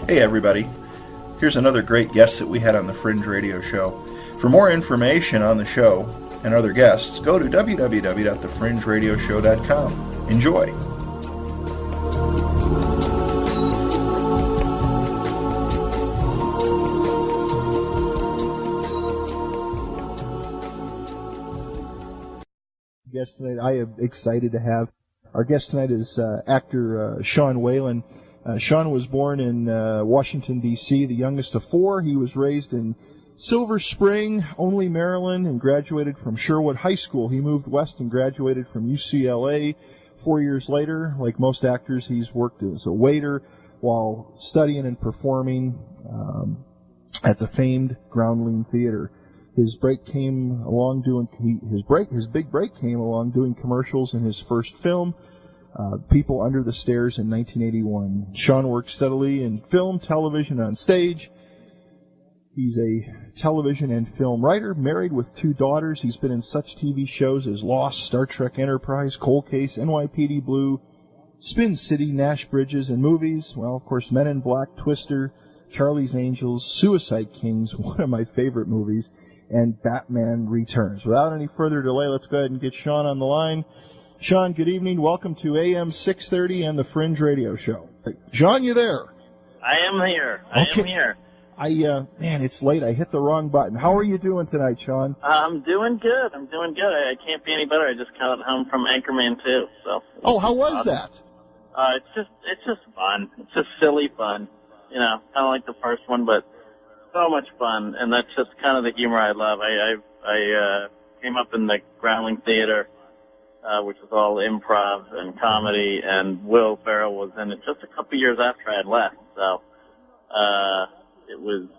Hey everybody, here's another great guest that we had on the Fringe radio show. For more information on the show and other guests, go to www.thefringeradioshow.com. Enjoy! Guest tonight, I am excited to have. Our guest tonight is actor Sean Whalen. Sean was born in Washington, D.C., the youngest of four. He was raised in Silver Spring, only Maryland, and graduated from Sherwood High School. He moved west and graduated from UCLA 4 years later. Like most actors, he's worked as a waiter while studying and performing at the famed Groundling Theater. His big break came along doing commercials in his first film, People Under the Stairs, in 1981. Sean worked steadily in film, television, and on stage. He's a television and film writer, married with 2 daughters. He's been in such TV shows as Lost, Star Trek Enterprise, Cold Case, NYPD Blue, Spin City, Nash Bridges, and movies. Well, of course, Men in Black, Twister, Charlie's Angels, Suicide Kings, one of my favorite movies, and Batman Returns. Without any further delay, let's go ahead and get Sean on the line. Sean, good evening. Welcome to AM 630 and the Fringe Radio Show. Sean, you there? I am here. I am here. Man, it's late. I hit the wrong button. How are you doing tonight, Sean? I'm doing good. I can't be any better. I just got home from Anchorman 2. So. Oh, how was that? It's just fun. It's just silly fun. You know, kind of like the first one, but so much fun. And that's just kind of the humor I love. I came up in the Groundling Theater, which is all improv and comedy, and Will Ferrell was in it just a couple years after I had left. So it was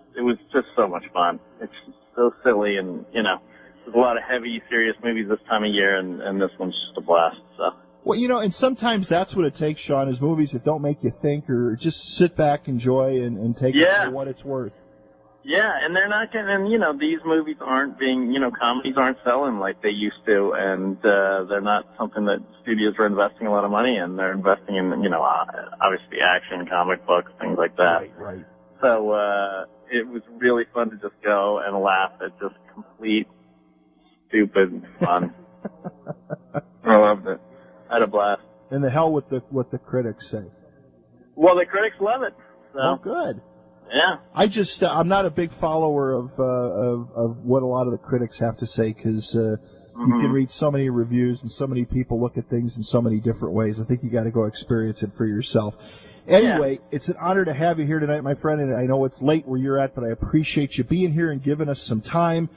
just so much fun. It's just so silly, and you know, there's a lot of heavy, serious movies this time of year, and this one's just a blast. So. Well, you know, and sometimes that's what it takes, Sean, is movies that don't make you think, or just sit back, enjoy, and take it for what it's worth. Yeah, and they're not getting, and, you know, these movies aren't being, you know, comedies aren't selling like they used to, and they're not something that studios are investing a lot of money in. They're investing in, you know, obviously action, comic books, things like that. Right. So it was really fun to just go and laugh at just complete stupid fun. I loved it. I had a blast. And the hell with what the critics say. Well, the critics love it. So. Oh, good. Yeah. I'm not a big follower of what a lot of the critics have to say, because you can read so many reviews and so many people look at things in so many different ways. I think you got to go experience it for yourself. Anyway, It's an honor to have you here tonight, my friend, and I know it's late where you're at, but I appreciate you being here and giving us some time.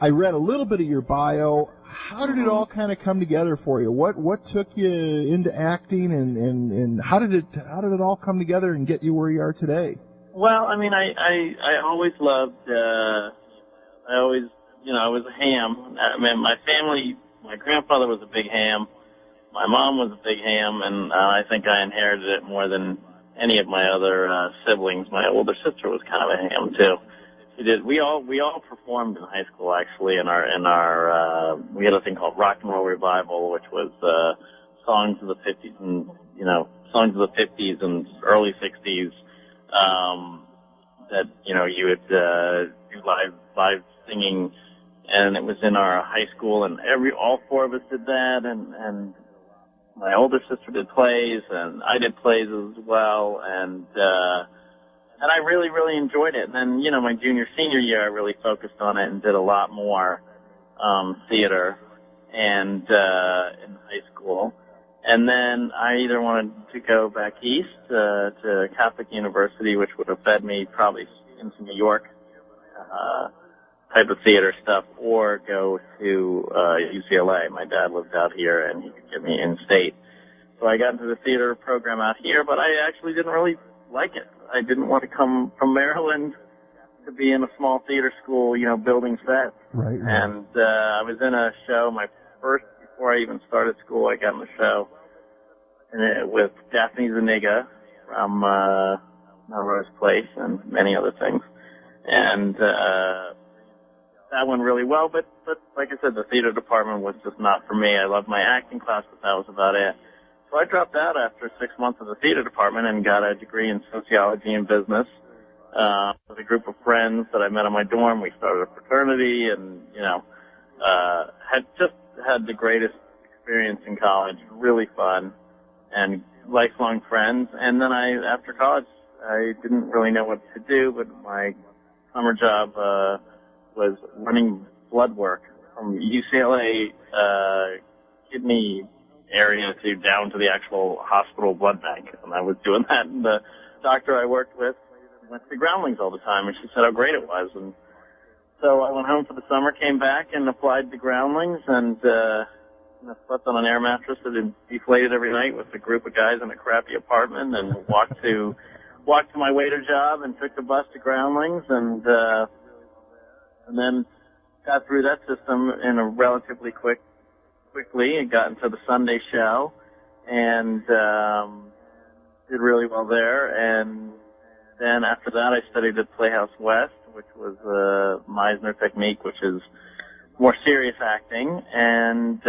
I read a little bit of your bio. How did it all kind of come together for you? What took you into acting, and how did it all come together and get you where you are today? Well, I mean, I always loved, I was a ham. I mean, my family, my grandfather was a big ham. My mom was a big ham, and I think I inherited it more than any of my other siblings. My older sister was kind of a ham, too. We all performed in high school, actually, in our we had a thing called Rock and Roll Revival, which was songs of the 50s and, you know, songs of the 50s and early 60s. That, you know, you would do live singing, and it was in our high school, and all 4 of us did that, and my older sister did plays, and I did plays as well, and I really, really enjoyed it. And then, you know, my senior year, I really focused on it and did a lot more theater and in high school. And then I either wanted to go back east to Catholic University, which would have fed me probably into New York type of theater stuff, or go to UCLA. My dad lived out here, and he could get me in-state. So I got into the theater program out here, but I actually didn't really like it. I didn't want to come from Maryland to be in a small theater school, you know, building sets. Right. And I was in a show, before I even started school, I got in the show with Daphne Zuniga from Melrose Place and many other things. And that went really well, but like I said, the theater department was just not for me. I loved my acting class, but that was about it. So I dropped out after 6 months of the theater department and got a degree in sociology and business. With a group of friends that I met in my dorm, we started a fraternity, and had the greatest experience in college. Really fun, and lifelong friends. And then after college, I didn't really know what to do, but my summer job was running blood work from UCLA kidney area to down to the actual hospital blood bank, and I was doing that. And the doctor I worked with went to Groundlings all the time, and she said how great it was. And so I went home for the summer, came back, and applied to Groundlings, and slept on an air mattress that had deflated every night with a group of guys in a crappy apartment, and walked to my waiter job and took the bus to Groundlings, and then got through that system in a relatively quickly and got into the Sunday show, and did really well there. And then after that, I studied at Playhouse West, which was Meisner technique, which is more serious acting, and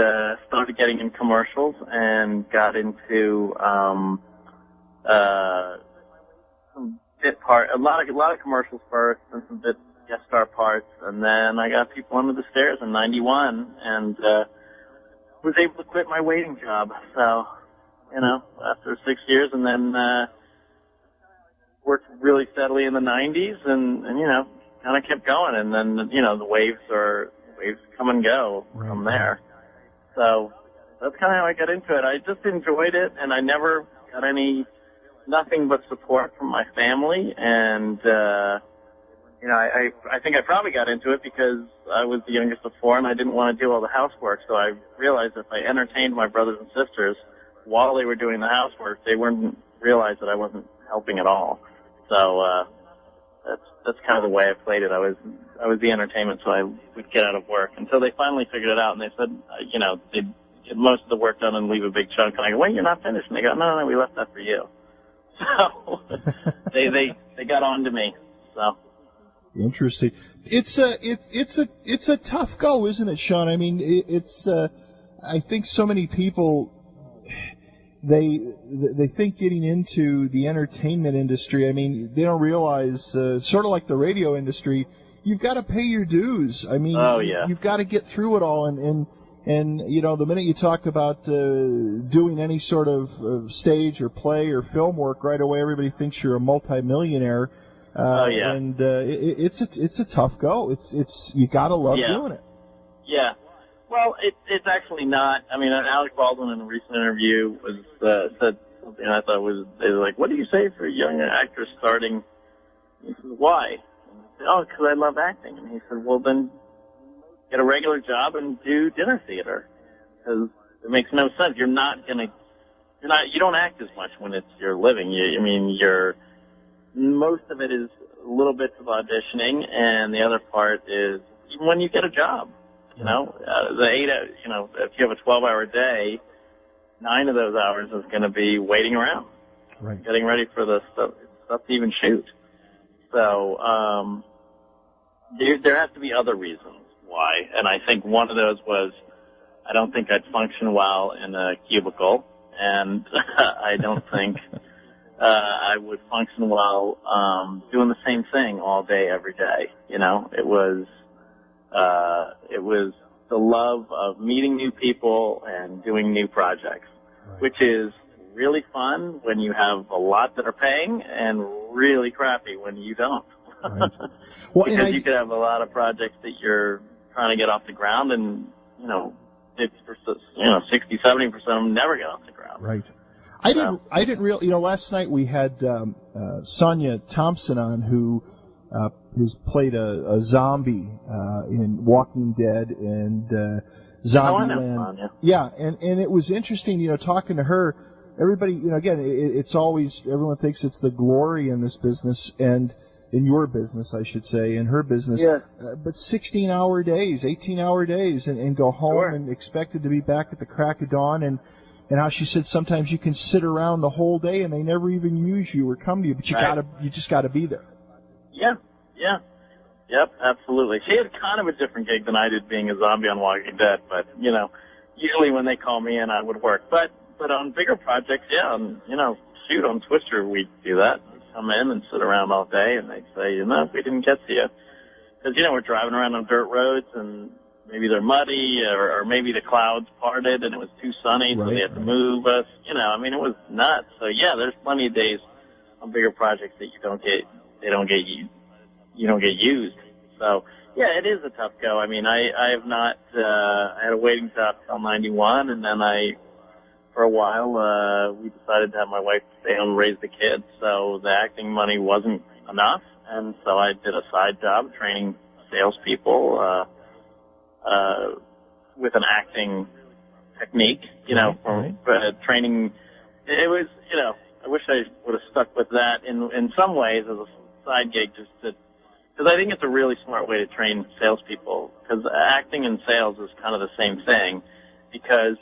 started getting in commercials and got into some bit part, a lot of commercials first, and some bit guest star parts, and then I got People Under the Stairs in '91, and was able to quit my waiting job. So, after 6 years, and then worked really steadily in the '90s, and kind of kept going, and then the waves come and go from there. So that's kind of how I got into it. I just enjoyed it, and I never got nothing but support from my family, and I think I probably got into it because I was the youngest of four, and I didn't want to do all the housework. So I realized if I entertained my brothers and sisters while they were doing the housework, they wouldn't realize that I wasn't helping at all. So that's kind of the way I played it. I was the entertainment, so I would get out of work until they finally figured it out, and they said, they'd get most of the work done and leave a big chunk. And I go, wait, you're not finished? And they go, no, we left that for you. So they got on to me. So. Interesting. It's a tough go, isn't it, Sean? I mean, it's I think so many people they think getting into the entertainment industry, I mean, they don't realize sort of like the radio industry, you've got to pay your dues. I mean, you've got to get through it all, and the minute you talk about doing any sort of stage or play or film work, right away everybody thinks you're a multimillionaire. And it's a tough go. It's you gotta love doing it. Yeah. Well, it's actually not. I mean, Alec Baldwin in a recent interview said something I thought they were like, "What do you say for a young actor starting?" He said, "Why?" And I said, "Oh, because I love acting." And he said, "Well, then get a regular job and do dinner theater, because it makes no sense. You don't act as much when it's your living. Most of it is a little bit of auditioning, and the other part is even when you get a job. If you have a 12-hour day, 9 of those hours is going to be waiting around, getting ready for the stuff to even shoot. So there has to be other reasons why, and I think one of those was I don't think I'd function well in a cubicle, and I don't think I would function well doing the same thing all day, every day. It was the love of meeting new people and doing new projects, which is really fun when you have a lot that are paying, and really crappy when you don't. Right. Well, because you could have a lot of projects that you're trying to get off the ground, and 60, 70% of them never get off the ground. Right. I didn't realize. Last night we had Sonia Thompson on, who has played a zombie in Walking Dead and Zombieland. Yeah, and it was interesting, talking to her. Everybody, again, it's always, everyone thinks it's the glory in this business, and in your business, I should say, in her business. Yeah. But 16-hour days, 18-hour days, and go home and expected to be back at the crack of dawn, and how she said sometimes you can sit around the whole day and they never even use you or come to you, but you just gotta be there. Yeah. Yep, absolutely. She had kind of a different gig than I did, being a zombie on Walking Dead, but, usually when they call me in, I would work. But But on bigger projects, yeah, shoot, on Twister, we'd do that. We'd come in and sit around all day, and they'd say, we didn't get to you. Because, we're driving around on dirt roads, and maybe they're muddy, or maybe the clouds parted, and it was too sunny, so they had to move us. It was nuts. So, yeah, there's plenty of days on bigger projects that you don't get used. So, yeah, it is a tough go. I mean, I have not, I had a waiting job till 91, and then for a while, we decided to have my wife stay home and raise the kids, so the acting money wasn't enough, and so I did a side job training salespeople, with an acting technique, training. It was, I wish I would have stuck with that in some ways as a side gig, because I think it's a really smart way to train salespeople, because acting and sales is kind of the same thing, because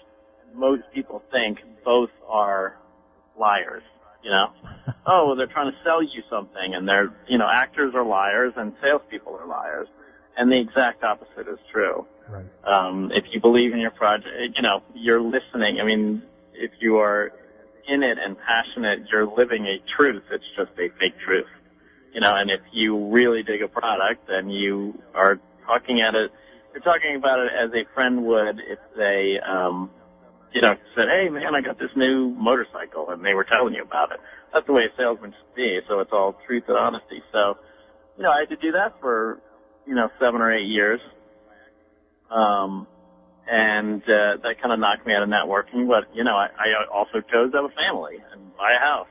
most people think both are liars, Oh, well, they're trying to sell you something, and they're, actors are liars and salespeople are liars, and the exact opposite is true. Right. If you believe in your project, you're listening. I mean, if you are in it and passionate, you're living a truth. It's just a fake truth. And if you really dig a product and you are talking at it, you're talking about it as a friend would if they, said, hey, man, I got this new motorcycle, and they were telling you about it. That's the way a salesman should be, so it's all truth and honesty. So, I had to do that for, 7 or 8 years. And that kind of knocked me out of networking. But, I also chose to have a family and buy a house,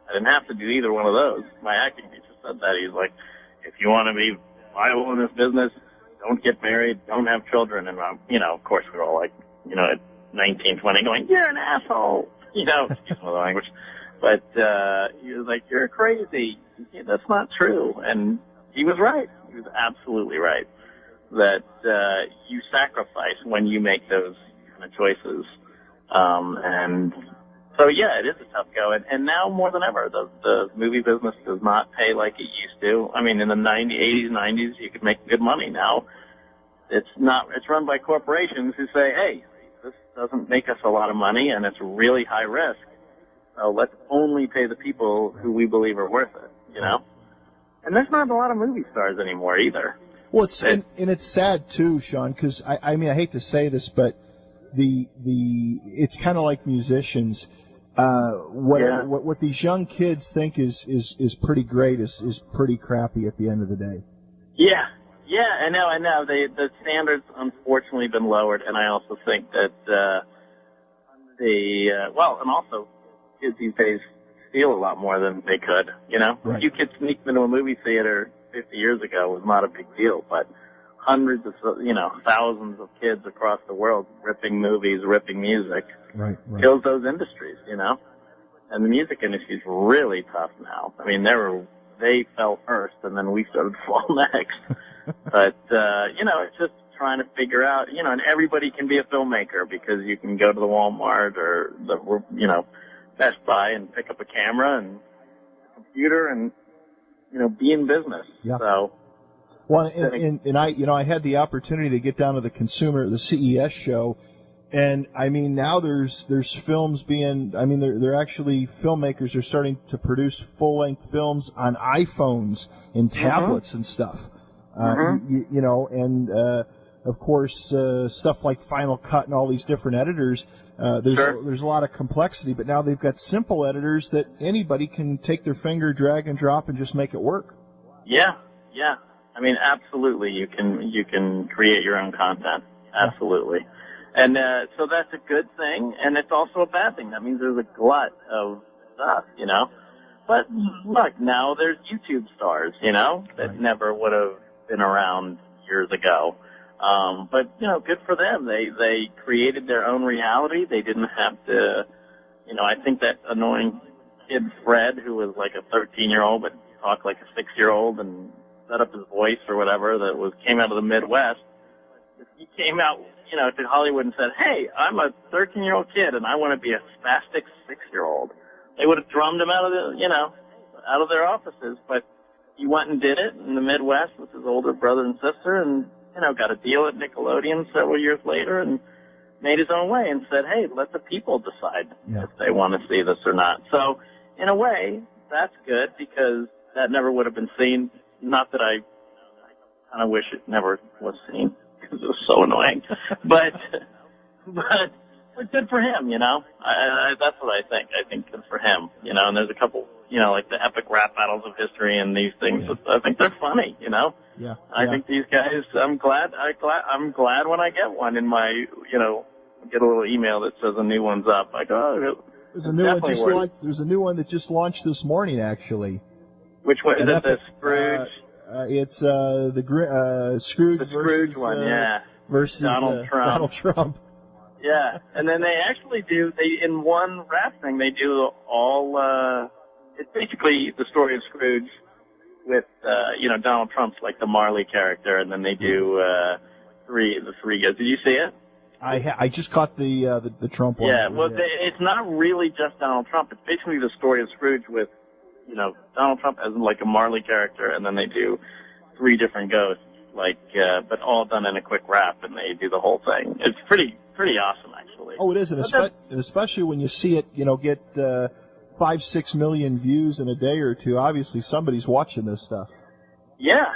I didn't have to do either one of those. My acting teacher said that. He's like, if you want to be viable in this business, don't get married, don't have children. And, of course, we were all like, at 19, 20 going, you're an asshole, excuse my language. But he was like, you're crazy. That's not true. And he was right. He was absolutely right. That you sacrifice when you make those kind of choices. And so, yeah, it is a tough go. And now more than ever, the movie business does not pay like it used to. I mean, in the 80s, 90s, you could make good money. Now it's run by corporations who say, hey, this doesn't make us a lot of money, and it's really high risk. So let's only pay the people who we believe are worth it, And there's not a lot of movie stars anymore either. Well, it's sad too, Sean, because I mean, I hate to say this, but it's kind of like musicians. What these young kids think is pretty great is pretty crappy at the end of the day. Yeah, I know. The standards unfortunately been lowered, and I also think that and also kids these days steal a lot more than they could. Right. You could sneak into a movie theater 50 years ago was not a big deal, but hundreds of, thousands of kids across the world ripping movies, ripping music, right. kills those industries, And the music industry is really tough now. I mean, they fell first, and then we started to fall next. But, it's just trying to figure out, and everybody can be a filmmaker because you can go to the Walmart or the, Best Buy and pick up a camera and a computer and, be in business. Yeah. So. Well, and I had the opportunity to get down to the CES show, and I mean now there's films they're actually filmmakers are starting to produce full length films on iPhones and tablets and stuff, of course stuff like Final Cut and all these different editors. There's a lot of complexity, but now they've got simple editors that anybody can take their finger, drag and drop, and just make it work. Yeah. I mean, absolutely. You can create your own content. Absolutely. And so that's a good thing, and it's also a bad thing. That means there's a glut of stuff, But look, now there's YouTube stars, that never would have been around years ago. But, good for them. They created their own reality. They didn't have to, I think that annoying kid Fred, who was like a 13-year-old but talked like a 6-year-old and set up his voice or whatever, came out of the Midwest. If he came out, to Hollywood and said, hey, I'm a 13-year-old kid and I want to be a spastic 6-year-old, they would have drummed him out of their offices. But he went and did it in the Midwest with his older brother and sister and, got a deal at Nickelodeon several years later and made his own way and said, hey, let the people decide if they want to see this or not. So, in a way, that's good because that never would have been seen. Not that I kind of wish it never was seen because it was so annoying. but good for him, you know. That's what I think. I think good for him, you know. And there's a couple, you know, like the epic rap battles of history and these things. Yeah. I think they're funny, you know. Yeah. I think these guys. I'm glad when I get one in my, you know, get a little email that says a new one's up. I go, there's a new one just launched. There's a new one that just launched this morning, actually. Which one is it? The Scrooge. It's the Scrooge. The Scrooge versus, one, yeah. Versus Donald Trump. Yeah, and then they actually do. In one rap thing, they do all. It's basically the story of Scrooge with you know, Donald Trump's like the Marley character, and then they do the three guys. Did you see it? I just caught the Trump one. Yeah, well, it's not really just Donald Trump. It's basically the story of Scrooge with, you know, Donald Trump as like a Marley character, and then they do three different ghosts, like, but all done in a quick rap, and they do the whole thing. It's pretty awesome, actually. Oh, it is, and especially when you see it, you know, get 5-6 million views in a day or two. Obviously, somebody's watching this stuff. Yeah,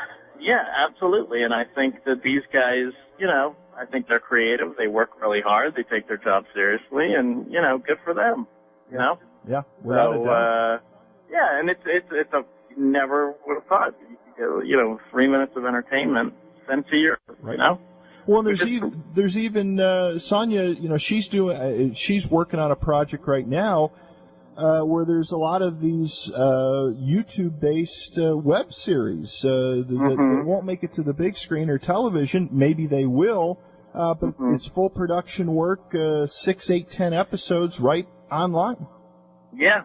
absolutely, and I think that these guys, you know, I think they're creative. They work really hard. They take their job seriously, and, you know, good for them. You know. Yeah. Without a doubt. Yeah, and it's a never would have thought. You know, 3 minutes of entertainment sent to you. Right. You know. Well, there's even Sonia. You know, she's working on a project right now where there's a lot of these YouTube-based web series that won't make it to the big screen or television. Maybe they will, but it's full production work, 6, 8, 10 episodes right online. Yeah.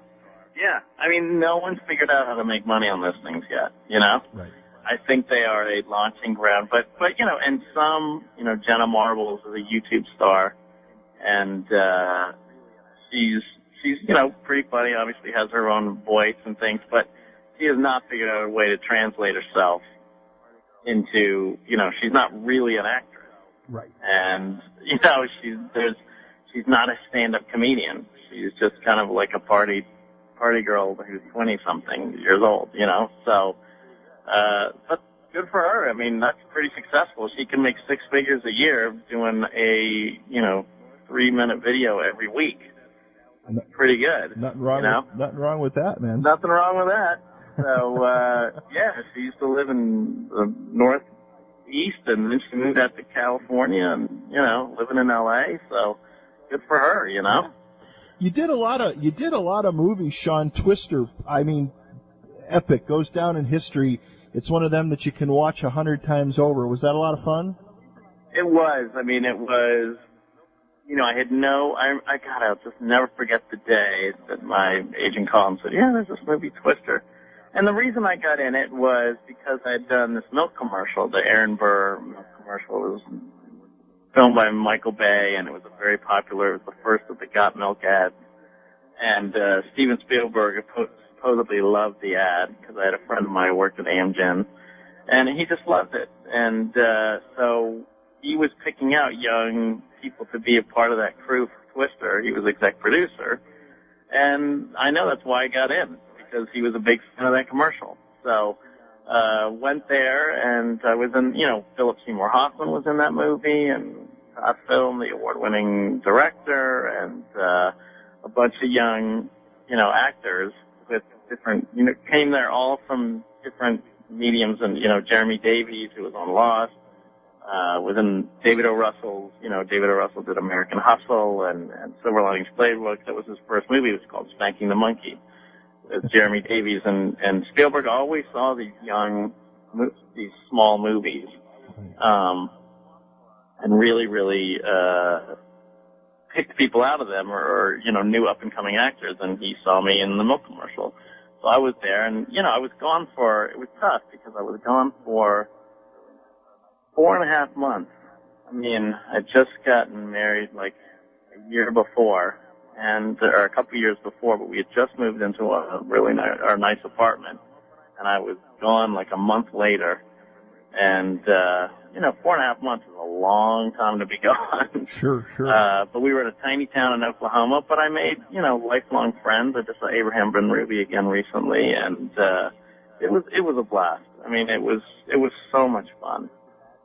I mean, no one's figured out how to make money on those things yet, you know? Right. I think they are a launching ground, but you know, and some, you know, Jenna Marbles is a YouTube star, and she's you know, pretty funny, obviously has her own voice and things, but she has not figured out a way to translate herself into, you know, she's not really an actress. Right. And, you know, she's not a stand-up comedian. She's just kind of like a party girl who's 20-something years old, you know, so, but good for her. I mean, that's pretty successful. She can make 6 figures a year doing a, you know, 3-minute video every week. Pretty good. Nothing wrong, you know? Nothing wrong with that, man. Nothing wrong with that. So, yeah, she used to live in the Northeast, and then she moved out to California, and, you know, living in L.A., so good for her, you know? You did a lot of movies, Sean. Twister, I mean, epic, goes down in history. It's one of them that you can watch 100 times over. Was that a lot of fun? It was. I mean, it was, you know, I'll just never forget the day that my agent called and said, yeah, there's this movie Twister. And the reason I got in it was because I had done this milk commercial, the Aaron Burr milk commercial. It was filmed by Michael Bay, and it was very popular. It was the first of the Got Milk ads. And Steven Spielberg supposedly loved the ad because I had a friend of mine who worked at Amgen, and he just loved it. And so he was picking out young people to be a part of that crew for Twister. He was exec producer, and I know that's why I got in, because he was a big fan of that commercial. So went there, and I was in, you know, Philip Seymour Hoffman was in that movie, and Todd Film, the award-winning director, and a bunch of young, you know, actors with different, you know, came there all from different mediums, and, you know, Jeremy Davies, who was on Lost, was in David O. Russell's, you know, David O. Russell did American Hustle and Silver Linings Playbook. That was his first movie. It was called Spanking the Monkey. With Jeremy Davies, and Spielberg always saw these these small movies, and really picked people out of them, or you know, new up and coming actors. And he saw me in the milk commercial, so I was there. And you know, I was gone it was tough because I was gone for 4.5 months. I mean, I'd just gotten married like a year before. Or a couple of years before, but we had just moved into our nice apartment, and I was gone like a month later, And, 4.5 months is a long time to be gone. Sure. But we were in a tiny town in Oklahoma, but I made, lifelong friends. I just saw Abraham Ben Ruby again recently, and, it was a blast. I mean, it was so much fun.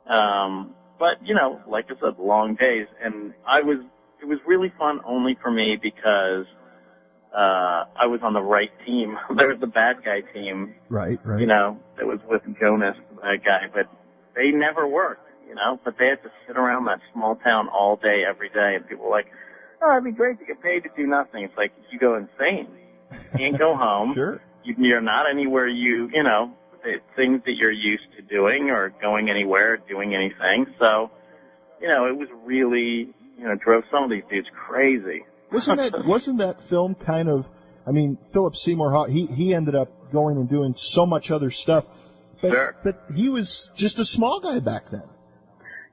But, like I said, long days, and it was really fun only for me because, I was on the right team. There was the bad guy team. Right. That was with Jonas, the bad guy, but they never worked, but they had to sit around that small town all day, every day, and people were like, oh, it'd be great to get paid to do nothing. It's like, you go insane. You can't go home. Sure. You're not anywhere things that you're used to doing or going anywhere, doing anything. So, it was really, drove some of these dudes crazy. Wasn't that film kind of, I mean, Philip Seymour, he ended up going and doing so much other stuff. Sure. But he was just a small guy back then.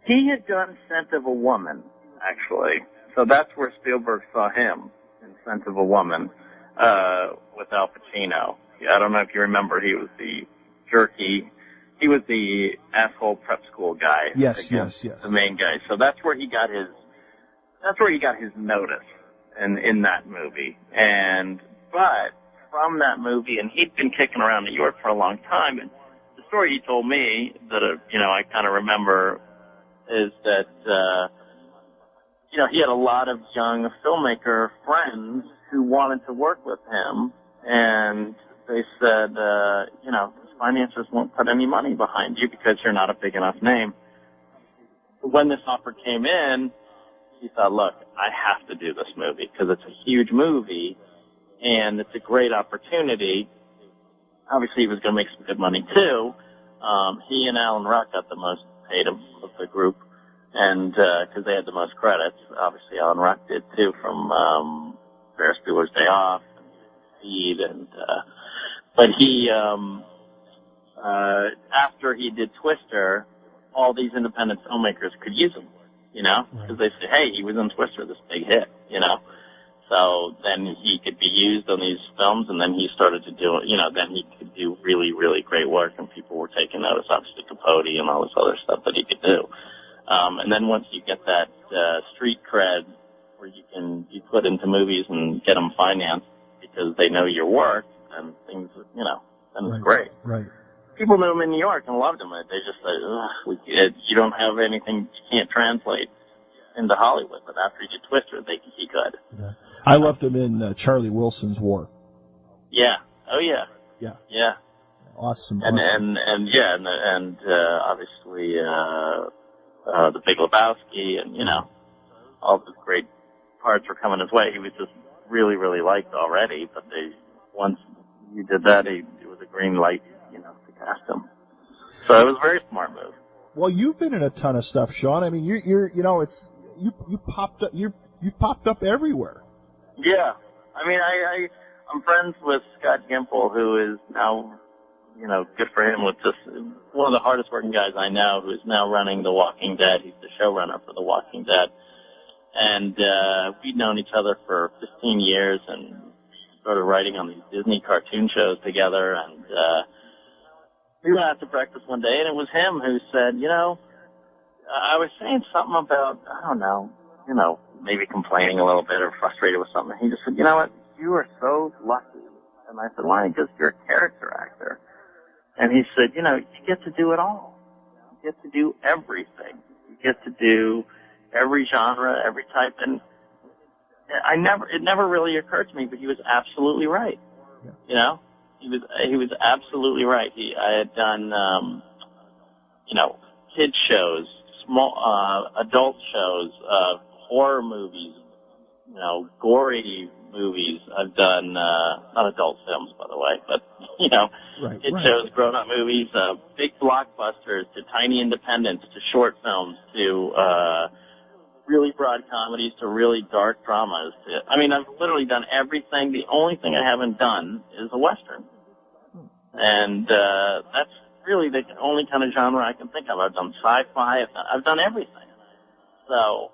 He had done Scent of a Woman, actually. So that's where Spielberg saw him, in Scent of a Woman, with Al Pacino. I don't know if you remember, he was the jerky, he was the asshole prep school guy. Yes. The main guy. So that's where he got his notice in that movie. But from that movie, and he'd been kicking around New York for a long time, and the story he told me that, I kind of remember is that, he had a lot of young filmmaker friends who wanted to work with him, and they said, financiers won't put any money behind you because you're not a big enough name. When this offer came in, he thought, look, I have to do this movie because it's a huge movie and it's a great opportunity. Obviously, he was going to make some good money too. He and Alan Ruck got the most paid of the group, and because they had the most credits. Obviously, Alan Ruck did too, from Ferris Bueller's Day Off, and Speed, but he, after he did Twister, all these independent filmmakers could use him, because they say, hey, he was in Twister, this big hit, So then he could be used on these films, and then he started to do, then he could do really, really great work, and people were taking notice, obviously Capote and all this other stuff that he could do. And then once you get that street cred where you put into movies and get them financed because they know your work, and things, then it's great. Right. People knew him in New York and loved him. They just said, you don't have anything, you can't translate into Hollywood, but after he did Twister, he could. Yeah. I loved him in Charlie Wilson's War. Yeah. Oh yeah. Yeah. Yeah. Awesome. And obviously The Big Lebowski, and all the great parts were coming his way. He was just really, really liked already, but once you did that, it was a green light, to cast him. So it was a very smart move. Well, you've been in a ton of stuff, Sean. I mean, you popped up everywhere. Yeah. I mean, I'm friends with Scott Gimple, who is now, good for him, with just one of the hardest working guys I know, who is now running The Walking Dead. He's the showrunner for The Walking Dead. And we'd known each other for 15 years and started writing on these Disney cartoon shows together. And we went out to breakfast one day, and it was him who said, I was saying something about, I don't know, maybe complaining a little bit or frustrated with something. He just said, you know what, you are so lucky. And I said, why? Because you're a character actor. And he said, you get to do it all. You get to do everything. You get to do every genre, every type. And it never really occurred to me, but he was absolutely right. Yeah. He was absolutely right. I had done, kids shows, small, adult shows, horror movies, gory movies. I've done, not adult films, by the way, but, kid shows, grown-up movies, big blockbusters to tiny independents to short films to, really broad comedies to really dark dramas. I've literally done everything. The only thing I haven't done is a Western. And, that's really the only kind of genre I can think of. I've done sci-fi. I've done everything. So,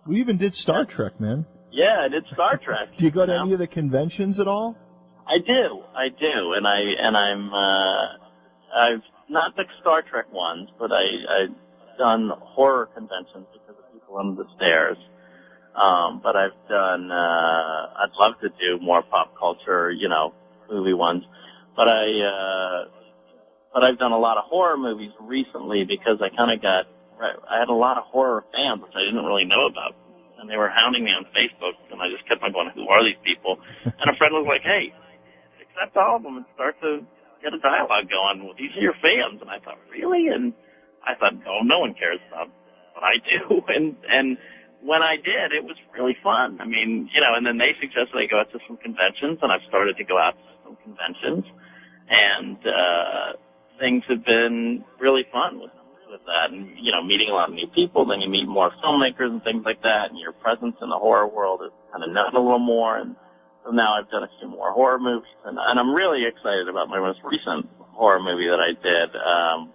we even did Star Trek, man. Yeah, I did Star Trek. Do you go to any of the conventions at all? I do, and I've not the Star Trek ones, but I've done horror conventions because of people under the stairs. But I've done, I'd love to do more pop culture, movie ones. But I've done a lot of horror movies recently because I had a lot of horror fans, which I didn't really know about. And they were hounding me on Facebook, and I just kept on going, who are these people? And a friend was like, hey, accept all of them and start to get a dialogue going. Well, these are your fans. And I thought, really? And I thought, oh, no one cares about what I do. And when I did, it was really fun. I mean, and then they suggested I go out to some conventions, and I've started to go out to some conventions. And things have been really fun with that, and meeting a lot of new people. Then you meet more filmmakers and things like that, and your presence in the horror world is kind of known a little more. And so now I've done a few more horror movies, and I'm really excited about my most recent horror movie that I did,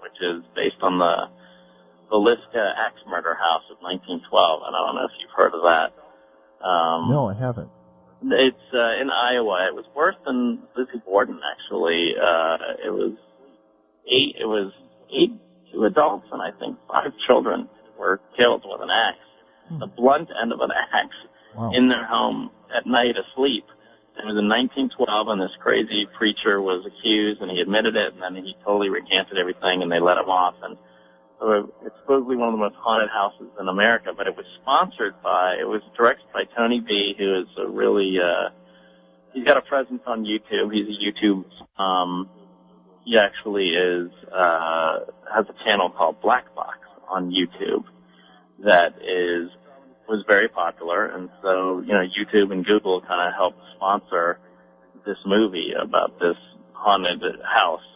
which is based on the Liska axe murder house of 1912. And I don't know if you've heard of that. No, I haven't. It's in Iowa. It was worse than Lizzie Borden, actually. It was eight 2 adults and I think 5 children were killed with an axe, the blunt end of an axe, in their home at night asleep. It was in 1912, and this crazy preacher was accused, and he admitted it, and then he totally recanted everything, and they let him off. And so it's supposedly one of the most haunted houses in America, but it was directed by Tony B., who is a really, he's got a presence on YouTube. He's a YouTube, he actually has a channel called Black Box on YouTube that was very popular, and so, YouTube and Google kind of helped sponsor this movie about this haunted house.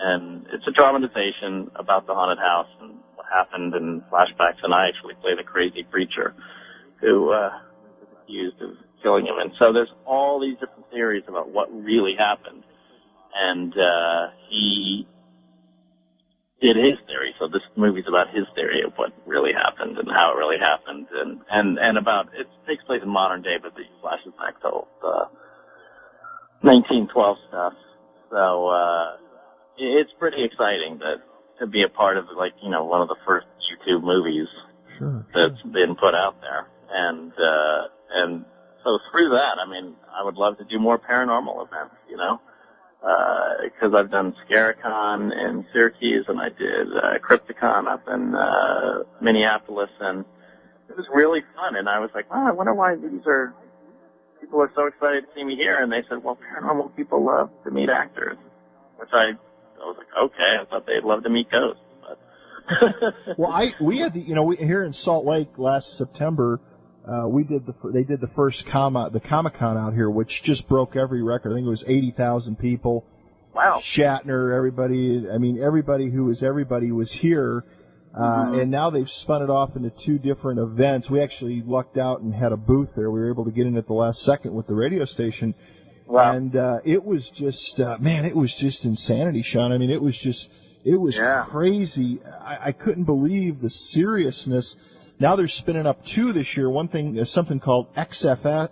And it's a dramatization about the haunted house and what happened in flashbacks, and I actually play the crazy preacher who was accused of killing him. And so there's all these different theories about what really happened. And he did his theory, so this movie's about his theory of what really happened and how it really happened, and about, it takes place in modern day, but it flashes back to old 1912 stuff. So it's pretty exciting to be a part of, one of the first YouTube movies that's been put out there, and so through that, I mean, I would love to do more paranormal events, because I've done Scaricon in Syracuse, and I did Crypticon up in Minneapolis, and it was really fun. And I was like, wow, I wonder why people are so excited to see me here. And they said, well, paranormal people love to meet actors, which I was like, okay, I thought they'd love to meet ghosts. But well, we had here in Salt Lake last September. They did the first Comic-Con out here, which just broke every record. I think it was 80,000 people. Wow. Shatner, everybody who was everybody was here. And now they've spun it off into 2 different events. We actually lucked out and had a booth there. We were able to get in at the last second with the radio station. Wow. And it was just, it was just insanity, Sean. I mean, it was crazy. I couldn't believe the seriousness. Now they're spinning up 2 this year. One thing is something called XSF,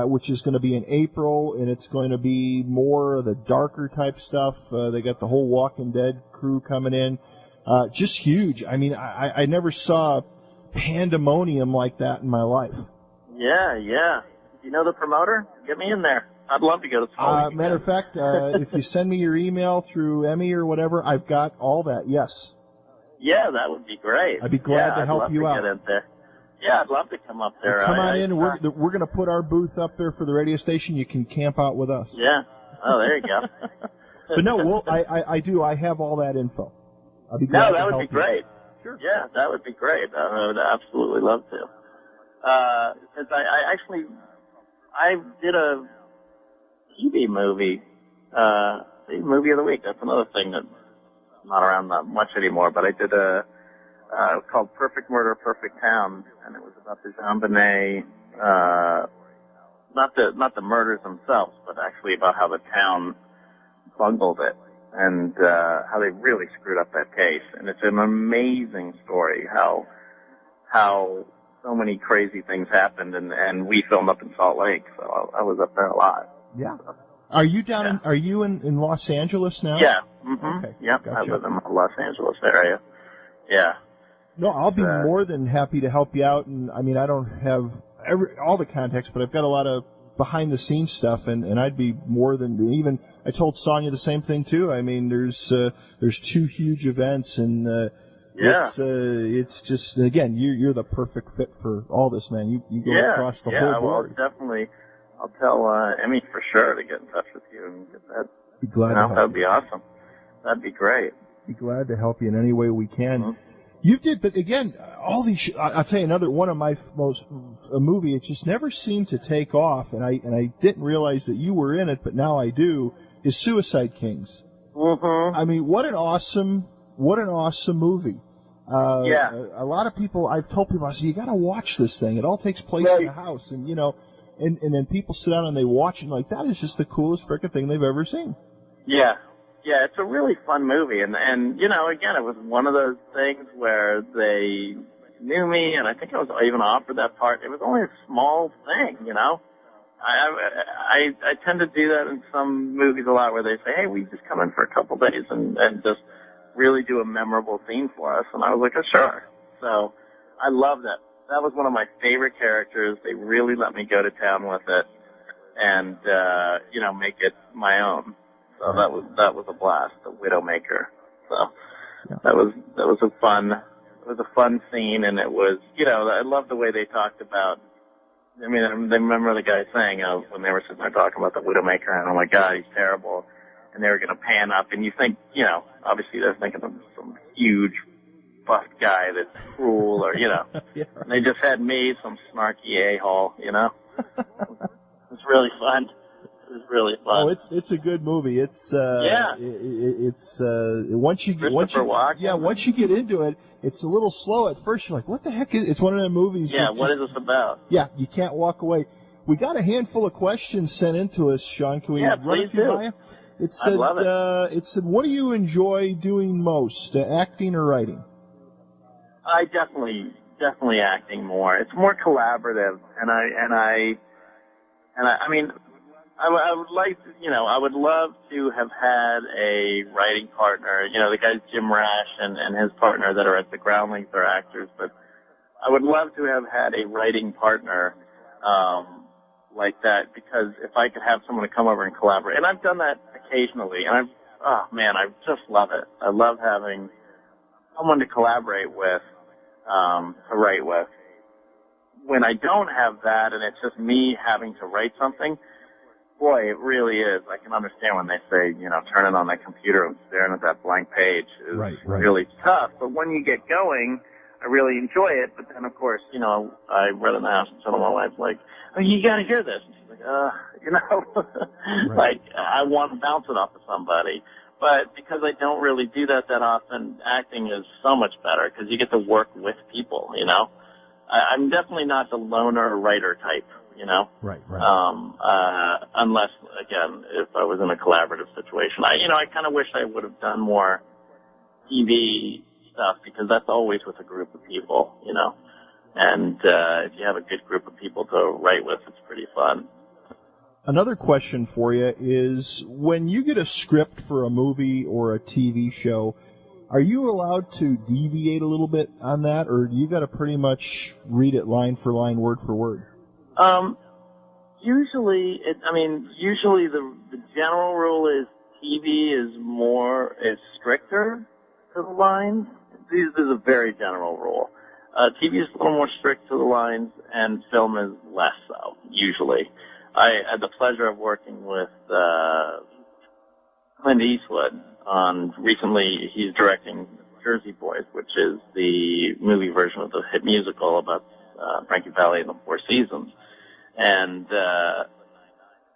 which is going to be in April, and it's going to be more of the darker type stuff. They got the whole Walking Dead crew coming in. Just huge. I mean, I never saw pandemonium like that in my life. Yeah. You know the promoter? Get me in there. I'd love to go to the matter of fact, if you send me your email through Emmy or whatever, I've got all that, yes. Yeah, that would be great. I'd be glad to help you out. Get in there. Yeah, I'd love to come up there. Well, come on in. We're going to put our booth up there for the radio station. You can camp out with us. Yeah. Oh, there you go. But no, I do. I have all that info. I'd be glad to help you. That would be great. Sure. Yeah, that would be great. I would absolutely love to. Because I did a TV movie, the movie of the week. That's another thing that's not around that much anymore, but I did called Perfect Murder, Perfect Town, and it was about the JonBenet, not the murders themselves, but actually about how the town bungled it, and how they really screwed up that case. And it's an amazing story, how so many crazy things happened, and we filmed up in Salt Lake, so I was up there a lot. Yeah. Are you Are you in Los Angeles now? Yeah. Mm-hmm. Okay. Yep. Gotcha. I live in the Los Angeles area. Yeah. No, I'll be more than happy to help you out. And I mean, I don't have all the context, but I've got a lot of behind-the-scenes stuff, and I'd be more than even. I told Sonia the same thing too. I mean, there's 2 huge events, and it's just, again, you're the perfect fit for all this, man. You go across the whole board. Well, definitely. I'll tell Emmy for sure to get in touch with you and get that. Be glad to help. That'd be awesome. That'd be great. Be glad to help you in any way we can. Mm-hmm. You did, but again, all these. I'll tell you another one of my a movie. It just never seemed to take off, and I didn't realize that you were in it, but now I do. Is Suicide Kings? Mm-hmm. I mean, what an awesome movie. A lot of people. I've told people, I say, you got to watch this thing. It all takes place in a house, and and then people sit down and they watch it, and like, that is just the coolest frickin' thing they've ever seen. Yeah. Yeah, it's a really fun movie, and again, it was one of those things where they knew me, and I think I was even offered that part. It was only a small thing, I tend to do that in some movies a lot, where they say, hey, we just come in for a couple days and just really do a memorable scene for us, and I was like, oh, sure. So I love that. That was one of my favorite characters. They really let me go to town with it and, make it my own. So that was a blast, the Widowmaker. So that was a fun scene, and it was, I love the way they talked about. I mean, I remember the guy saying when they were sitting there talking about the Widowmaker, and oh my God, he's terrible, and they were going to pan up, and you think, obviously they're thinking of some huge buff guy that's cruel, or yeah. And they just had me, some snarky a-hole, It's really fun. It was really fun. Oh, it's a good movie. It's it's once you get into it, it's a little slow at first. You're like, what the heck is? It's one of the movies. Yeah, what is this about? Yeah, you can't walk away. We got a handful of questions sent in to us, Sean. Can we run a few by you? It said, I'd love it. It said, what do you enjoy doing most, acting or writing? I definitely acting more. It's more collaborative, and I mean, I would like to, I would love to have had a writing partner. The guys Jim Rash and his partner that are at the Groundlings are actors, but I would love to have had a writing partner like that, because if I could have someone to come over and collaborate, and I've done that occasionally, and I just love it. I love having someone to collaborate with, to write with. When I don't have that, and it's just me having to write something, boy, it really is. I can understand when they say, turning on that computer and staring at that blank page is really tough. But when you get going, I really enjoy it. But then, of course, I read in the house and told my wife, like, oh, you got to hear this. And she's like, like, I want to bounce it off of somebody. But because I don't really do that often, acting is so much better because you get to work with people, I'm definitely not the loner writer type, Right. Unless, again, if I was in a collaborative situation. I kind of wish I would have done more TV stuff, because that's always with a group of people, And if you have a good group of people to write with, it's pretty fun. Another question for you is, when you get a script for a movie or a TV show, are you allowed to deviate a little bit on that, or do you got to pretty much read it line for line, word for word? Usually the general rule is TV is stricter to the lines. This is a very general rule. TV is a little more strict to the lines, and film is less so, usually. I had the pleasure of working with Clint Eastwood recently he's directing Jersey Boys, which is the movie version of the hit musical about Frankie Valli and the Four Seasons. And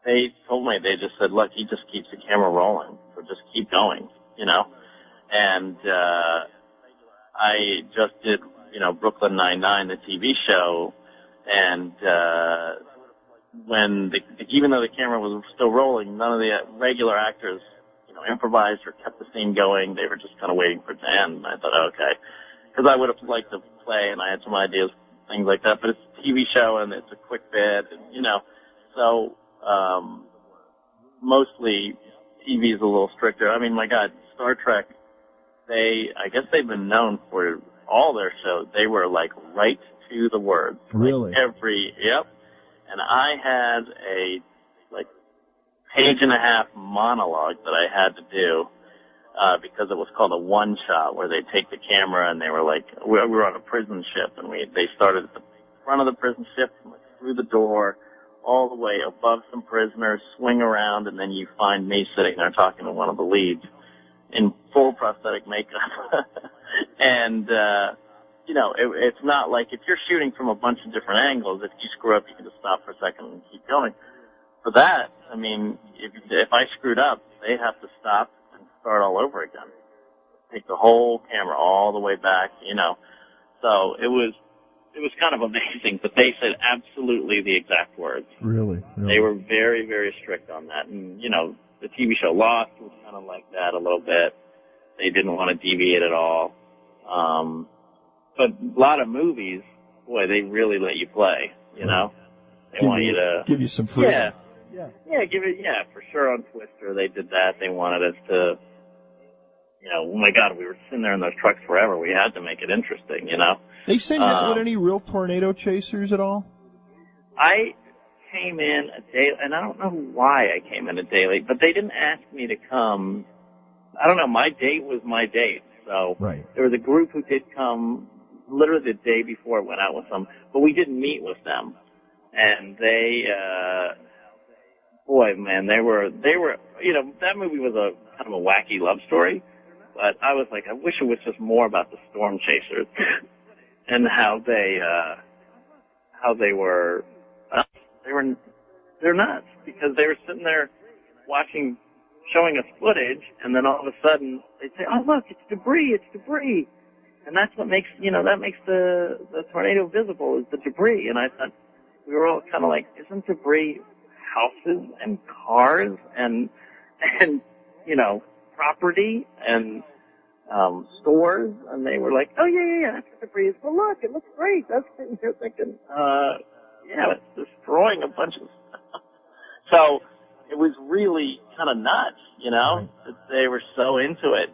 they told me, they just said, look, he just keeps the camera rolling, so just keep going, And I just did, Brooklyn Nine-Nine, the TV show, and even though the camera was still rolling, none of the regular actors, improvised or kept the scene going. They were just kind of waiting for it to end. And I thought, okay, because I would have liked to play, and I had some ideas, things like that. But it's a TV show, and it's a quick bit, and so mostly TV is a little stricter. I mean, my God, Star Trek, I guess they've been known for all their shows. They were like right to the words. Really? Like yep. And I had a like page and a half monologue that I had to do, because it was called a one shot, where they take the camera and they were like, we were on a prison ship, and they started at the front of the prison ship, and went through the door, all the way above some prisoners, swing around, and then you find me sitting there talking to one of the leads in full prosthetic makeup. And, it's not like if you're shooting from a bunch of different angles, if you screw up, you can just stop for a second and keep going. For that, I mean, if I screwed up, they'd have to stop and start all over again. Take the whole camera all the way back, So it was kind of amazing, but they said absolutely the exact words. Really? They were very, very strict on that. And, the TV show Lost was kind of like that a little bit. They didn't want to deviate at all. But a lot of movies, boy, they really let you play, They want you to... Give you some freedom. Yeah. Yeah, for sure on Twister they did that. They wanted us to, oh my God, we were sitting there in those trucks forever. We had to make it interesting, They send you out with any real tornado chasers at all? I came in a day, and I don't know why I came in a day late, but they didn't ask me to come. I don't know, my date was my date. So right. There was a group who did come literally the day before I went out with them, but we didn't meet with them. And they, boy, man, they were, that movie was a kind of a wacky love story, but I was like, I wish it was just more about the storm chasers and how they're nuts, because they were sitting there showing us footage, and then all of a sudden they'd say, oh look, it's debris. And that's what makes, the tornado visible, is the debris. And I thought, we were all kind of like, isn't debris houses and cars and property and stores? And they were like, oh yeah, that's what debris is. Well look, it looks great. That's what you're thinking. Yeah, it's destroying a bunch of stuff. So it was really kind of nuts, that they were so into it.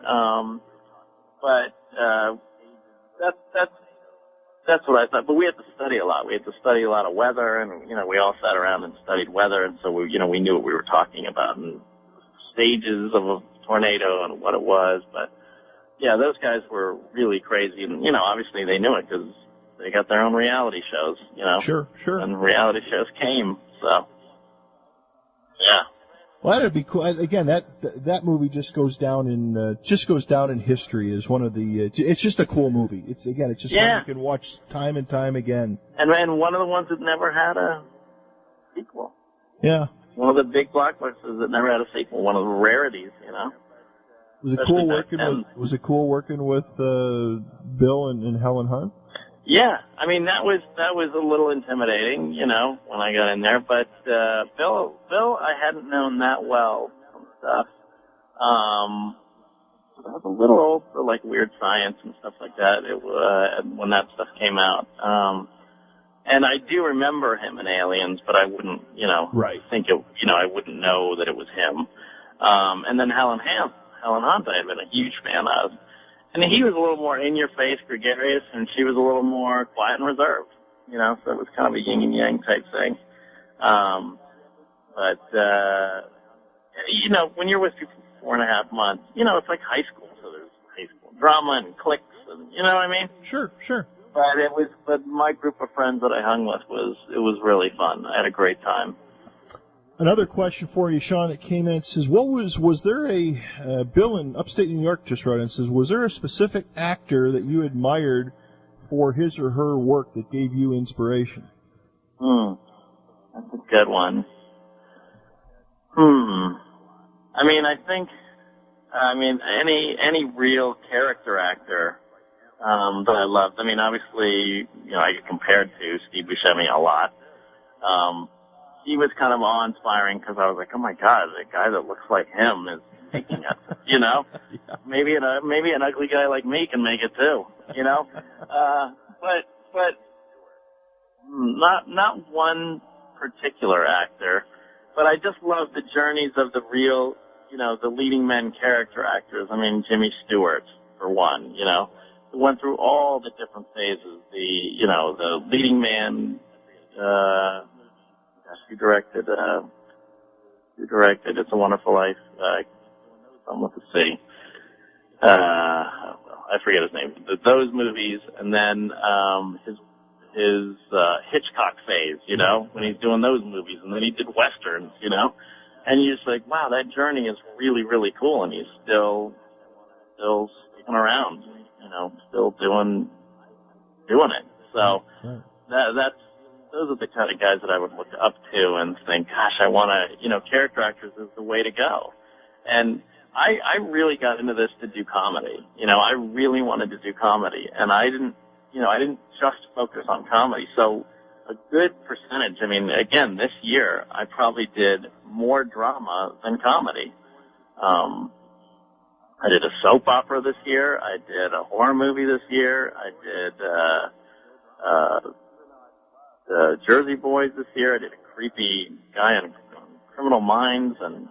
But that's what I thought. But we had to study a lot. We had to study a lot of weather, and we all sat around and studied weather, and so we knew what we were talking about and stages of a tornado and what it was. But yeah, those guys were really crazy, and obviously they knew it because they got their own reality shows, Sure. And reality shows came, so yeah. Well, that'd be cool. Again, that movie just goes down in history as one of the. It's just a cool movie. It's just one you can watch time and time again. And one of the ones that never had a sequel. Yeah. One of the big blockbusters that never had a sequel. One of the rarities, Was it cool working with Bill and Helen Hunt? Yeah, I mean that was a little intimidating, when I got in there. But Bill, I hadn't known that well from stuff. I was a little old for like Weird Science and stuff like that. When that stuff came out. And I do remember him in Aliens, but I wouldn't, think it. I wouldn't know that it was him. And then Helen Hunt, I had been a huge fan of. And he was a little more in-your-face, gregarious, and she was a little more quiet and reserved, so it was kind of a yin and yang type thing. When you're with people for 4.5 months, it's like high school, so there's high school drama and cliques, and you know what I mean? Sure. But my group of friends that I hung with was really fun. I had a great time. Another question for you, Sean, that came in. It says, was there a, Bill in upstate New York just wrote in, says, was there a specific actor that you admired for his or her work that gave you inspiration? That's a good one. I think any real character actor, that I loved. Obviously, I get compared to Steve Buscemi a lot. He was kind of awe-inspiring because I was like, oh my God, the guy that looks like him is making it, Yeah. Maybe an ugly guy like me can make it too, but not one particular actor. But I just love the journeys of the real, the leading men character actors. I mean, Jimmy Stewart, for one, who went through all the different phases. The leading man, who directed It's a Wonderful Life, someone to see. I forget his name. Those movies, and then his Hitchcock phase, when he's doing those movies, and then he did westerns, and you're just like, wow, that journey is really, really cool, and he's still sticking around, still doing it. So those are the kind of guys that I would look up to and think, gosh, I want to, character actors is the way to go. And I really got into this to do comedy. I really wanted to do comedy, and I didn't just focus on comedy. So a good percentage, again, this year, I probably did more drama than comedy. I did a soap opera this year. I did a horror movie this year. I did the Jersey Boys this year. I did a creepy guy in Criminal Minds, and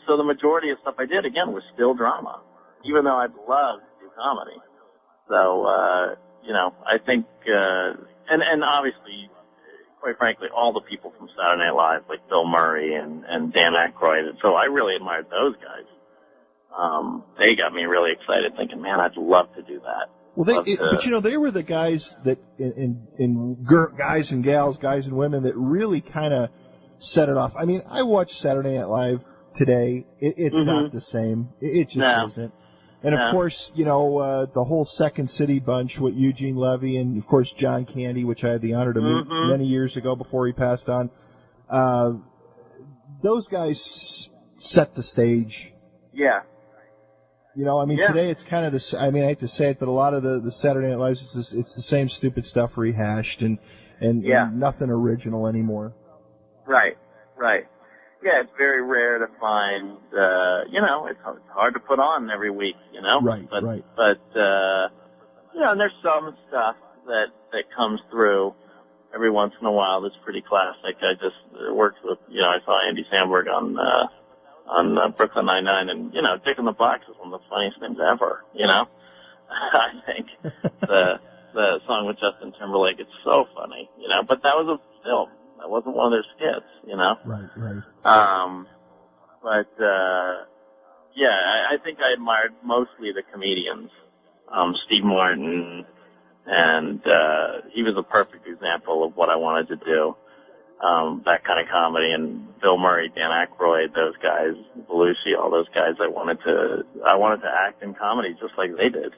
so the majority of stuff I did, again, was still drama, even though I'd love to do comedy. So, I think, and obviously, quite frankly, all the people from Saturday Night Live, like Bill Murray and Dan Aykroyd, and so I really admired those guys. They got me really excited, thinking, man, I'd love to do that. Well, they were the guys that, guys and gals, guys and women that really kind of set it off. I watched Saturday Night Live today. It's not the same. It just isn't. And of course, the whole Second City bunch with Eugene Levy and of course John Candy, which I had the honor to meet many years ago before he passed on. Those guys set the stage. Yeah. Today it's kind of the. I hate to say it, but a lot of the Saturday Night Lives, it's the same stupid stuff rehashed and nothing original anymore. Right. Yeah, it's very rare to find. It's hard to put on every week. Right. But and there's some stuff that comes through every once in a while that's pretty classic. I just worked with. I saw Andy Samberg on Brooklyn Nine-Nine, and Dick in the Box is one of the funniest things ever. I think the song with Justin Timberlake, it's so funny. But that was a film. That wasn't one of their skits. Right. I think I admired mostly the comedians, Steve Martin, and he was a perfect example of what I wanted to do. That kind of comedy, and Bill Murray, Dan Aykroyd, those guys, Belushi, all those guys. I wanted to act in comedy just like they did,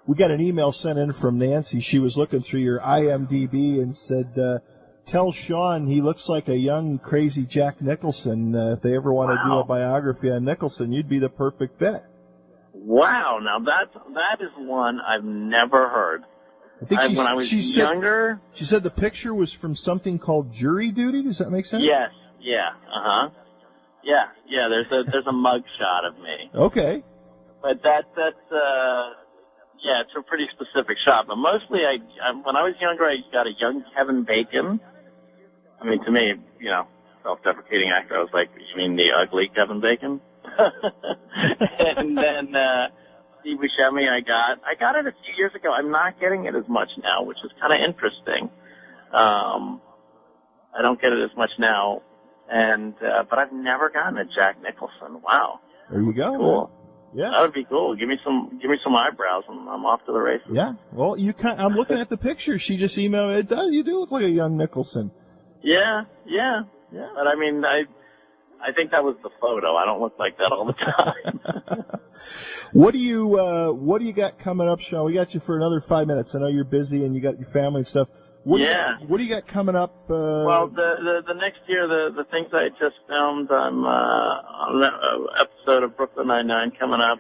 We got an email sent in from Nancy. She was looking through your IMDb and said, tell Sean he looks like a young, crazy Jack Nicholson. If they ever want to do a biography on Nicholson, you'd be the perfect fit. Wow, now that is one I've never heard. I think when I was younger... She said the picture was from something called Jury Duty. Does that make sense? Yes, yeah, Yeah, there's a mug shot of me. Okay. But it's a pretty specific shot. But mostly, when I was younger, I got a young Kevin Bacon. To me, self-deprecating actor, I was like, you mean the ugly Kevin Bacon? And then... Steve Buscemi, I got it a few years ago. I'm not getting it as much now, which is kind of interesting. I don't get it as much now, but I've never gotten a Jack Nicholson. Wow, there you go. Cool. Yeah, that would be cool. Give me some eyebrows, and I'm off to the races. Yeah. Well, I'm looking at the picture. She just emailed me. It does. You do look like a young Nicholson. Yeah. But I think that was the photo. I don't look like that all the time. What do you got coming up, Sean? We got you for another 5 minutes. I know you're busy and you got your family and stuff. What do you got coming up? Well, the next year, the things I just filmed, I'm on an episode of Brooklyn Nine-Nine coming up.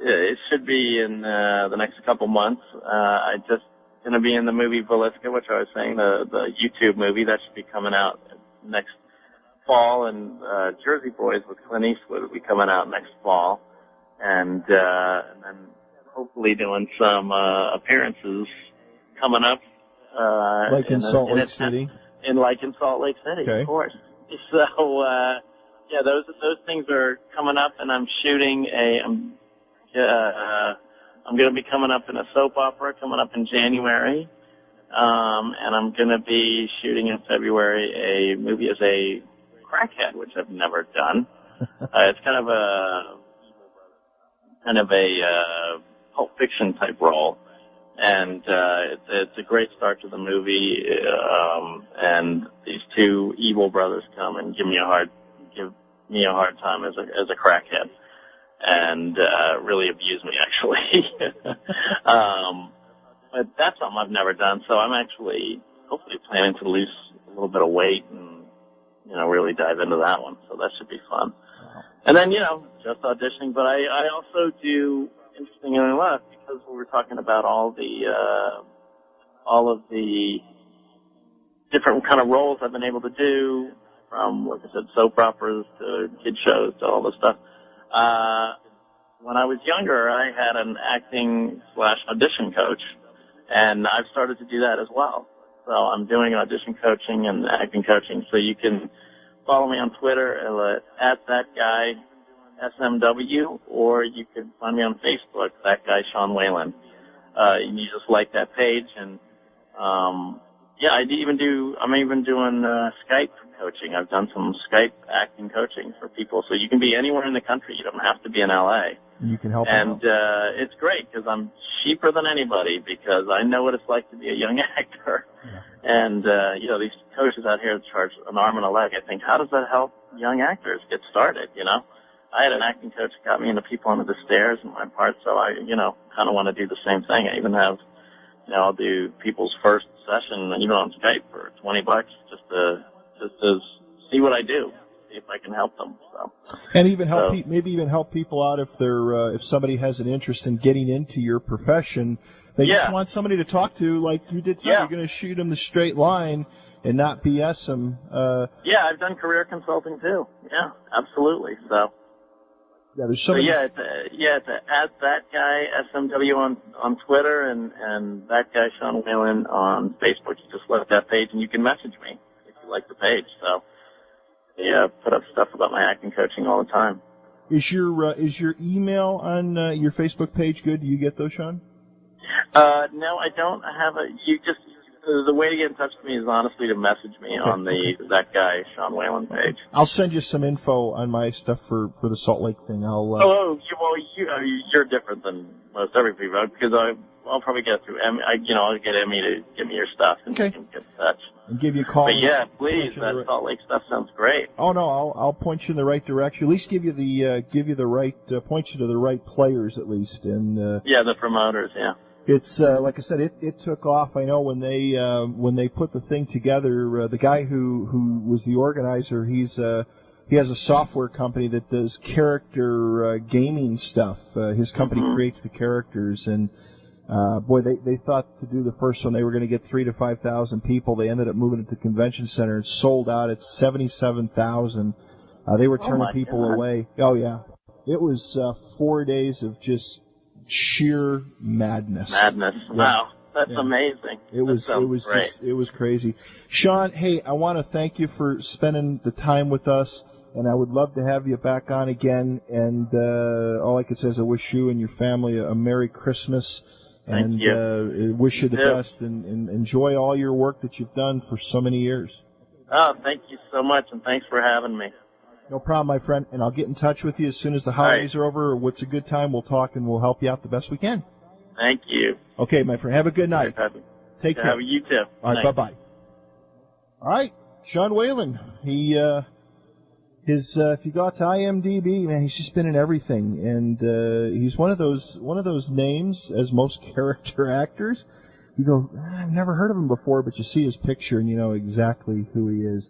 It should be in the next couple months. I just going to be in the movie Velisca, which I was saying, the YouTube movie that should be coming out next fall, and Jersey Boys with Clint Eastwood will be coming out next fall, and then hopefully doing some appearances coming up Like in Salt Lake City? In Salt Lake City, okay. Of course. So, yeah, those things are coming up, and I'm shooting I'm going to be coming up in a soap opera coming up in January, and I'm going to be shooting in February a movie as a crackhead, which I've never done. It's kind of a Pulp Fiction type role, and it's a great start to the movie. And these two evil brothers come and give me a hard time as a crackhead, and really abuse me actually. But that's something I've never done, so I'm actually hopefully planning to lose a little bit of weight and really dive into that one. So that should be fun. And then, just auditioning, but I also do, interestingly enough, because we were talking about all of the different kind of roles I've been able to do, from, like I said, soap operas to kid shows to all this stuff. When I was younger, I had an acting/audition coach, and I've started to do that as well. So I'm doing audition coaching and acting coaching, so you can follow me on Twitter at that guy SMW, or you could find me on Facebook, that guy Sean Whalen. You just like that page, and I'm even doing Skype coaching. I've done some Skype acting coaching for people, so you can be anywhere in the country. You don't have to be in LA. You can help. And it's great because I'm cheaper than anybody, because I know what it's like to be a young actor. Yeah. And these coaches out here charge an arm and a leg. I think, how does that help young actors get started? I had an acting coach that got me into People Under the Stairs in my part, so I kind of want to do the same thing. I even have, I'll do people's first session, on Skype for $20 just to see what I do, see if I can help them. So. And even help maybe even help people out if they're if somebody has an interest in getting into your profession. They just want somebody to talk to, like you did too. You're going to shoot them the straight line and not BS them. I've done career consulting too. Yeah, absolutely. So. Yeah, there's so many. It's at that guy SMW on Twitter and that guy Sean Whalen on Facebook. You just like that page and you can message me if you like the page. So put up stuff about my acting coaching all the time. Is your email on your Facebook page good? Do you get those, Sean? No, I don't have the way to get in touch with me is honestly to message me on that guy Sean Whalen page. I'll send you some info on my stuff for the Salt Lake thing. You're different than most everybody, because I'll probably get through Emmy. I'll get Emmy to give me your stuff and you can get in touch. And give you a call. But yeah, please, that Salt Lake stuff sounds great. Oh no, I'll point you in the right direction. At least give you the right point you to the right players at least. And the promoters. Yeah. It's like I said, it took off. I know when they put the thing together, the guy who was the organizer, he has a software company that does character gaming stuff. His company creates the characters, and they thought to do the first one they were going to get 3,000 to 5,000 people. They ended up moving it to the convention center. It sold out at 77,000. They were turning people away. Oh yeah, it was 4 days of just sheer madness. Wow, that's amazing. It was crazy. Sean, hey, I want to thank you for spending the time with us, and I would love to have you back on again. And all I can say is I wish you and your family a Merry Christmas, and wish you the best, and enjoy all your work that you've done for so many years. Oh, thank you so much, and thanks for having me. No problem, my friend, and I'll get in touch with you as soon as the holidays are over, or what's a good time. We'll talk, and we'll help you out the best we can. Thank you. Okay, my friend. Have a good night. Take care. You too. All right, bye-bye. All right, Sean Whalen. He, if you go out to IMDb, man, he's just been in everything, and he's one of those names, as most character actors. You go, I've never heard of him before, but you see his picture, and you know exactly who he is.